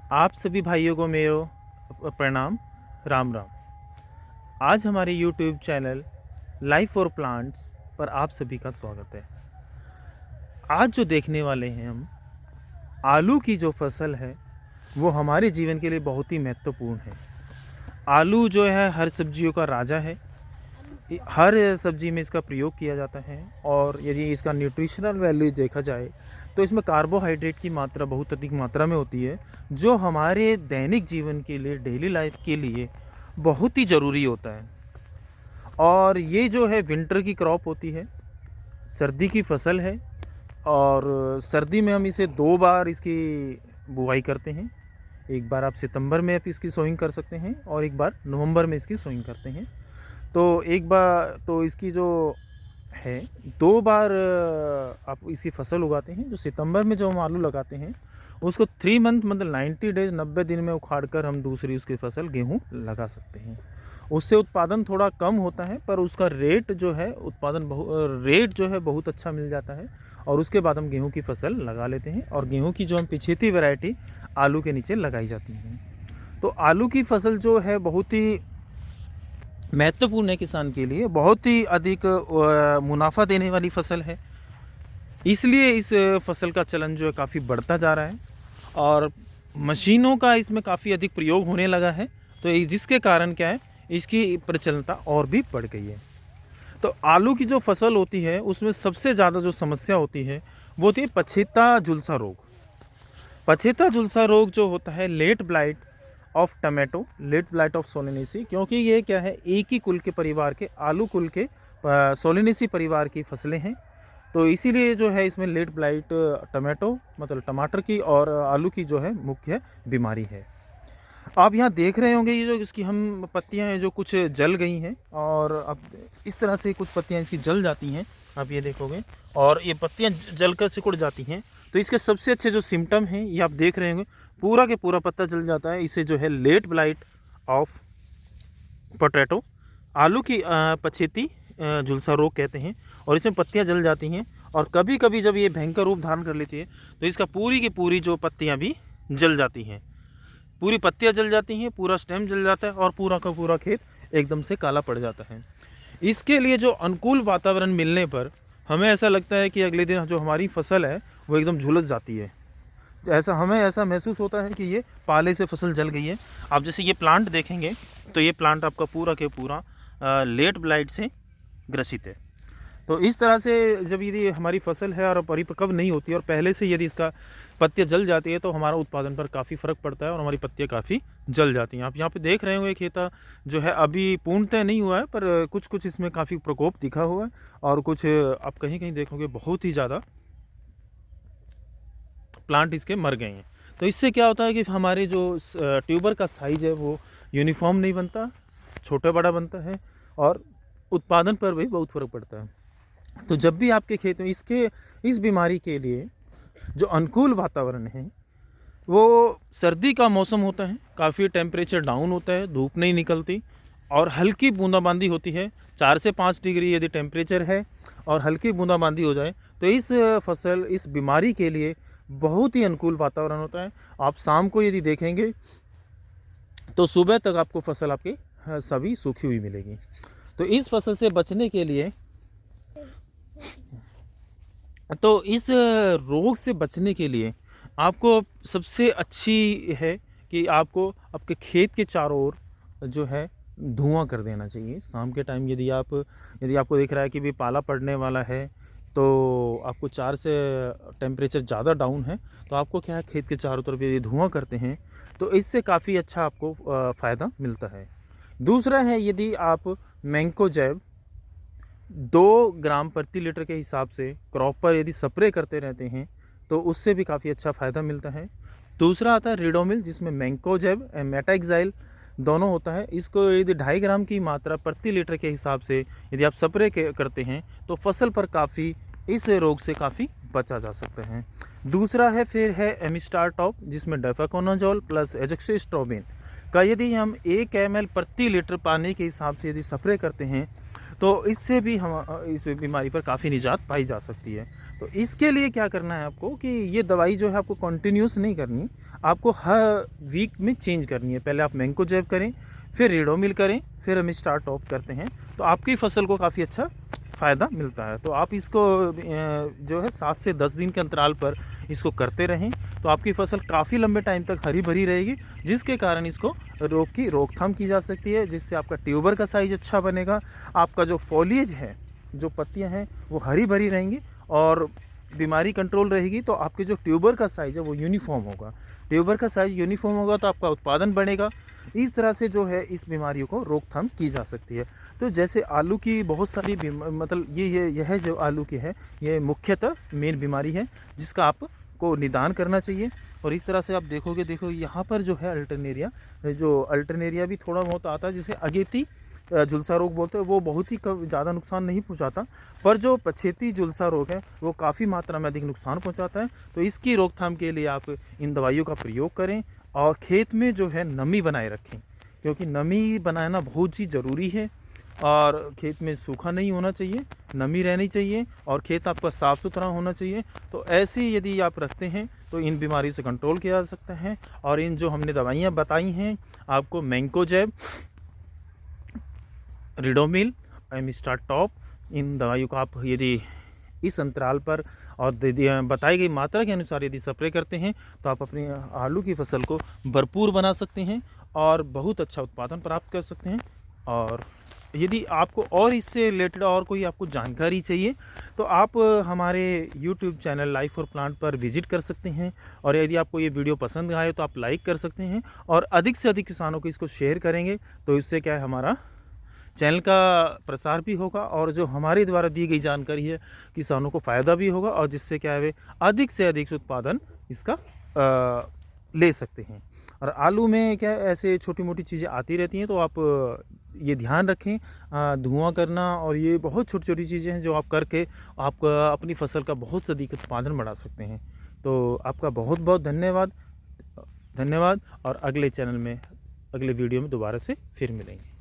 आप सभी भाइयों को मेरा प्रणाम। राम राम। आज हमारे YouTube channel life for plants पर आप सभी का स्वागत है। आज जो देखने वाले हैं हम, आलू की जो फसल है वो हमारे जीवन के लिए बहुत ही महत्वपूर्ण है। आलू जो है हर सब्जियों का राजा है। हर सब्जी में इसका प्रयोग किया जाता है और यदि इसका न्यूट्रिशनल वैल्यू देखा जाए तो इसमें कार्बोहाइड्रेट की मात्रा बहुत अधिक मात्रा में होती है, जो हमारे दैनिक जीवन के लिए, डेली लाइफ के लिए बहुत ही ज़रूरी होता है। और ये जो है विंटर की क्रॉप होती है, सर्दी की फसल है। और सर्दी में हम इसे 2 बार इसकी बुआई करते हैं। एक बार आप सितंबर में आप इसकी सोइंग कर सकते हैं और एक बार नवंबर में इसकी सोइंग करते हैं। तो एक बार तो इसकी जो है 2 बार आप इसकी फसल उगाते हैं। जो सितंबर में जो हम आलू लगाते हैं उसको 3 मंथ मतलब 90 डेज 90 दिन में उखाड़ कर हम दूसरी उसकी फसल गेहूं लगा सकते हैं। उससे उत्पादन थोड़ा कम होता है पर उसका रेट जो है रेट जो है बहुत अच्छा मिल जाता है। और उसके बाद हम गेहूं की फसल लगा लेते हैं और गेहूं की जो हम पिछेती वैरायटी आलू के नीचे लगाई जाती है। तो आलू की फसल जो है बहुत ही महत्वपूर्ण है किसान के लिए, बहुत ही अधिक मुनाफा देने वाली फसल है। इसलिए इस फसल का चलन जो है काफ़ी बढ़ता जा रहा है और मशीनों का इसमें काफ़ी अधिक प्रयोग होने लगा है। तो जिसके कारण क्या है, इसकी प्रचलनता और भी बढ़ गई है। तो आलू की जो फसल होती है उसमें सबसे ज़्यादा जो समस्या होती है वो होती है पछेता झुलसा रोग। पछेता झुलसा रोग जो होता है late blight of tomato, late blight of solanaceae, क्योंकि ये क्या है, एक ही कुल के परिवार के, आलू कुल के सोलेनेसी परिवार की फसलें हैं। तो इसीलिए जो है इसमें लेट ब्लाइट टमाटो मतलब टमाटर की और आलू की जो है मुख्य बीमारी है। आप यहाँ देख रहे होंगे ये जो इसकी हम पत्तियाँ हैं जो कुछ जल गई हैं और अब इस तरह से कुछ पत्तियाँ इसकी जल जाती हैं, आप ये देखोगे, और ये पत्तियाँ जलकर सिकुड़ जाती हैं। तो इसके सबसे अच्छे जो सिम्टम हैं ये आप देख रहे होंगे, पूरा के पूरा पत्ता जल जाता है। इसे जो है लेट ब्लाइट ऑफ पोटैटो, आलू की पछेती झुलसा रोग कहते हैं। और इसमें पत्तियाँ जल जाती हैं और कभी कभी जब ये भयंकर रूप धारण कर लेती है तो इसका पूरी की पूरी जो पत्तियाँ भी जल जाती हैं, पूरी पत्तियाँ जल जाती हैं, पूरा स्टेम जल जाता है और पूरा का पूरा खेत एकदम से काला पड़ जाता है। इसके लिए जो अनुकूल वातावरण मिलने पर हमें ऐसा लगता है कि अगले दिन जो हमारी फसल है वो एकदम झुलस जाती है। हमें ऐसा महसूस होता है कि ये पाले से फसल जल गई है। आप जैसे ये प्लांट देखेंगे तो ये प्लांट आपका पूरा के पूरा लेट ब्लाइट से ग्रसित है। तो इस तरह से जब यदि हमारी फसल है और परिपक्व नहीं होती और पहले से यदि इसका पत्तियाँ जल जाती है तो हमारा उत्पादन पर काफ़ी फ़र्क पड़ता है और हमारी पत्तियाँ काफ़ी जल जाती हैं। आप यहाँ पे देख रहे होंगे खेता जो है अभी पूर्णतः नहीं हुआ है पर कुछ कुछ इसमें काफ़ी प्रकोप दिखा हुआ है और कुछ आप कहीं कहीं देखोगे बहुत ही ज़्यादा प्लांट इसके मर गए हैं। तो इससे क्या होता है कि हमारे जो ट्यूबर का साइज़ है वो यूनिफॉर्म नहीं बनता, छोटा बड़ा बनता है और उत्पादन पर भी बहुत फ़र्क पड़ता है। तो जब भी आपके खेत में इस बीमारी के लिए जो अनुकूल वातावरण है वो सर्दी का मौसम होता है, काफ़ी टेम्परेचर डाउन होता है, धूप नहीं निकलती और हल्की बूंदाबांदी होती है। 4 से 5 डिग्री यदि टेम्परेचर है और हल्की बूंदाबांदी हो जाए तो इस बीमारी के लिए बहुत ही अनुकूल वातावरण होता है। आप शाम को यदि देखेंगे तो सुबह तक आपको फसल आपकी सभी सूखी हुई मिलेगी। तो इस फसल से बचने के लिए, तो इस रोग से बचने के लिए आपको सबसे अच्छी है कि आपको आपके खेत के चारों ओर जो है धुआं कर देना चाहिए। शाम के टाइम यदि आपको दिख रहा है कि भी पाला पड़ने वाला है तो आपको 4 से टेम्परेचर ज़्यादा डाउन है तो आपको क्या है, खेत के चारों तरफ यदि धुआं करते हैं तो इससे काफ़ी अच्छा आपको फ़ायदा मिलता है। दूसरा है, यदि आप मैंकोजेब 2 ग्राम प्रति लीटर के हिसाब से क्रॉप पर यदि स्प्रे करते रहते हैं तो उससे भी काफ़ी अच्छा फ़ायदा मिलता है। दूसरा आता है रिडोमिल, जिसमें मैंकोजेब एंड मेटाक्साइल दोनों होता है। इसको यदि 2.5 ग्राम की मात्रा प्रति लीटर के हिसाब से यदि आप स्प्रे करते हैं तो फसल पर काफ़ी इस रोग से काफ़ी बचा जा सकता है। दूसरा है फिर है एमिस्टार टॉप, जिसमें डेफाकोनाजोल प्लस एजोक्सिस्ट्रोबिन का यदि हम 1 ml प्रति लीटर पानी के हिसाब से यदि स्प्रे करते हैं तो इससे भी हम इस बीमारी पर काफ़ी निजात पाई जा सकती है। तो इसके लिए क्या करना है आपको कि ये दवाई जो है आपको कंटिन्यूस नहीं करनी, आपको हर वीक में चेंज करनी है। पहले आप मैंकोजेब करें, फिर रिडोमिल करें, फिर हम स्टार टॉप करते हैं, तो आपकी फसल को काफ़ी अच्छा फ़ायदा मिलता है। तो आप इसको जो है 7 से 10 दिन के अंतराल पर इसको करते रहें, तो आपकी फसल काफ़ी लंबे टाइम तक हरी भरी रहेगी, जिसके कारण इसको रोग की रोकथाम की जा सकती है, जिससे आपका ट्यूबर का साइज़ अच्छा बनेगा, आपका जो फॉलिएज है, जो पत्तियां हैं वो हरी भरी रहेंगी और बीमारी कंट्रोल रहेगी। तो आपके जो ट्यूबर का साइज़ है वो यूनिफॉर्म होगा, ट्यूबर का साइज़ यूनिफॉर्म होगा तो आपका उत्पादन बढ़ेगा। इस तरह से जो है इस बीमारियों को रोकथाम की जा सकती है। तो जैसे आलू की बहुत सारी मतलब यह जो आलू की है, ये मुख्यतः मेन बीमारी है जिसका आपको निदान करना चाहिए। और इस तरह से आप देखो यहाँ पर जो है अल्टरनेरिया भी थोड़ा बहुत आता है, जिसे अगेती झुलसा रोग बोलते हैं, वो बहुत ही ज़्यादा नुकसान नहीं पहुंचाता, पर जो पछेती झुलसा रोग है वो काफ़ी मात्रा में अधिक नुकसान पहुंचाता है। तो इसकी रोकथाम के लिए आप इन दवाइयों का प्रयोग करें और खेत में जो है नमी बनाए रखें, क्योंकि नमी बनाना बहुत ही ज़रूरी है। और खेत में सूखा नहीं होना चाहिए, नमी रहनी चाहिए और खेत आपका साफ़ सुथरा होना चाहिए। तो ऐसे यदि आप रखते हैं तो इन बीमारियों से कंट्रोल किया जा सकता है। और इन जो हमने दवाइयाँ बताई हैं आपको, मैंकोजेब, रिडोमिल, स्टार टॉप, इन दवाइयों को आप यदि इस अंतराल पर और बताई गई मात्रा के अनुसार यदि स्प्रे करते हैं तो आप अपनी आलू की फसल को भरपूर बना सकते हैं और बहुत अच्छा उत्पादन प्राप्त कर सकते हैं। और यदि आपको और इससे रिलेटेड और कोई आपको जानकारी चाहिए तो आप हमारे YouTube channel life for plant पर विजिट कर सकते हैं। और यदि आपको ये वीडियो पसंद आए तो आप लाइक कर सकते हैं और अधिक से अधिक किसानों को इसको शेयर करेंगे, तो इससे क्या है, हमारा चैनल का प्रसार भी होगा और जो हमारे द्वारा दी गई जानकारी है किसानों को फ़ायदा भी होगा, और जिससे क्या है वे अधिक से अधिक उत्पादन इसका ले सकते हैं। और आलू में क्या ऐसे छोटी मोटी चीज़ें आती रहती हैं, तो आप ये ध्यान रखें, धुआं करना और ये बहुत छोटी छोटी चीज़ें हैं जो आप करके आप अपनी फसल का बहुत अधिक उत्पादन बढ़ा सकते हैं। तो आपका बहुत बहुत धन्यवाद और अगले वीडियो में दोबारा से फिर मिलेंगे।